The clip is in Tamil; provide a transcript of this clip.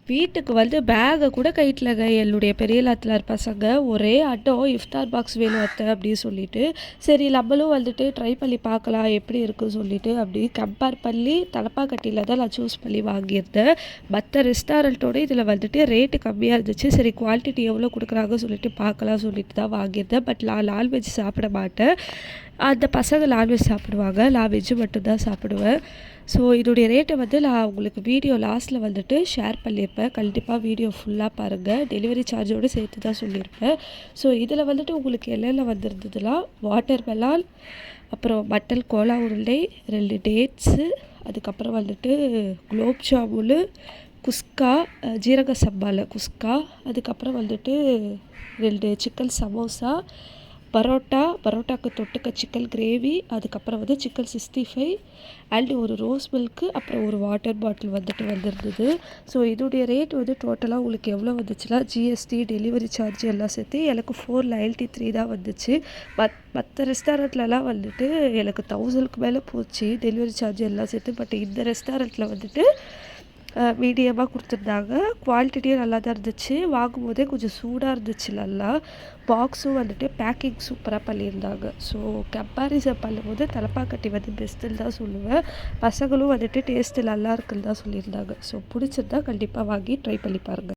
வீட்டுக்கு வந்து பேக்கை கூட கைட்டலங்க என்னுடைய பெரிய லாத்தனார் பசங்க. ஒரே அடம் இஃப்தார் பாக்ஸ் வேணும் அத்தை அப்படின்னு சொல்லிட்டு, சரி நம்மளும் வந்துட்டு ட்ரை பண்ணி பார்க்கலாம் எப்படி இருக்குன்னு சொல்லிட்டு அப்படி கம்பேர் பண்ணி தலப்பாக்கட்டியில் தான் நான் சூஸ் பண்ணி வாங்கியிருந்தேன். மற்ற ரெஸ்டாரண்ட்டோட இதில் வந்துட்டு ரேட்டு கம்மியாக இருந்துச்சு. சரி குவான்டிட்டி எவ்வளோ கொடுக்குறாங்கன்னு சொல்லிட்டு பார்க்கலாம் சொல்லிட்டு தான் வாங்கியிருந்தேன். பட் நான் நான்வெஜ் சாப்பிட மாட்டேன். அந்த பசங்க நான்வெஜ் சாப்பிடுவாங்க, நான் வெஜ்ஜு மட்டும்தான் சாப்பிடுவேன். ஸோ இதோடைய ரேட்டை வந்து நான் உங்களுக்கு வீடியோ லாஸ்ட்டில் வந்துட்டு ஷேர் பண்ணியிருப்பேன். கண்டிப்பாக வீடியோ ஃபுல்லாக பாருங்கள். டெலிவரி சார்ஜோடு சேர்த்து தான் சொல்லியிருப்பேன். ஸோ இதில் வந்துட்டு உங்களுக்கு என்னென்ன வந்திருந்ததுன்னா, வாட்டர் மெலான், அப்புறம் மட்டன் கோலா உருண்டை, 2 டேட்ஸு, அதுக்கப்புறம் வந்துட்டு குலோப் ஜாமுனு, குஸ்கா, ஜீரக சம்பாவில் குஸ்கா, அதுக்கப்புறம் வந்துட்டு 2 சிக்கன் சமோசா, பரோட்டாக்கு தொட்டுக்க சிக்கன் கிரேவி, அதுக்கப்புறம் வந்து சிக்கன் 65 அண்டு ஒரு ரோஸ் மில்க்கு, அப்புறம் ஒரு வாட்டர் பாட்டில் வந்துட்டு வந்திருந்தது. ஸோ இதோடைய ரேட் வந்து டோட்டலாக உங்களுக்கு எவ்வளோ வந்துச்சுன்னா, ஜிஎஸ்டி டெலிவரி சார்ஜ் எல்லாம் சேர்த்து எனக்கு 493 தான் வந்துச்சு. மற்ற ரெஸ்டாரண்ட்லலாம் வந்துட்டு எனக்கு 1000க்கு மேலே போச்சு டெலிவரி சார்ஜ் எல்லாம் சேர்த்து. பட் இந்த ரெஸ்டாரண்ட்டில் வந்துட்டு மீடியமாக கொடுத்துருந்தாங்க. குவாலிட்டியும் நல்லா தான் இருந்துச்சு. வாங்கும்போதே கொஞ்சம் சூடாக இருந்துச்சு நல்லா. பாக்ஸும் வந்துட்டு பேக்கிங் சூப்பராக பண்ணியிருந்தாங்க. ஸோ கம்பேரிசன் பண்ணும்போது தலப்பாக்கட்டி வந்து பெஸ்ட்டுன்னு தான் சொல்லுவேன். பசங்களும் வந்துட்டு டேஸ்ட்டு நல்லா இருக்குன்னு தான் சொல்லியிருந்தாங்க. ஸோ பிடிச்சிருந்தா கண்டிப்பாக வாங்கி ட்ரை பண்ணி பாருங்கள்.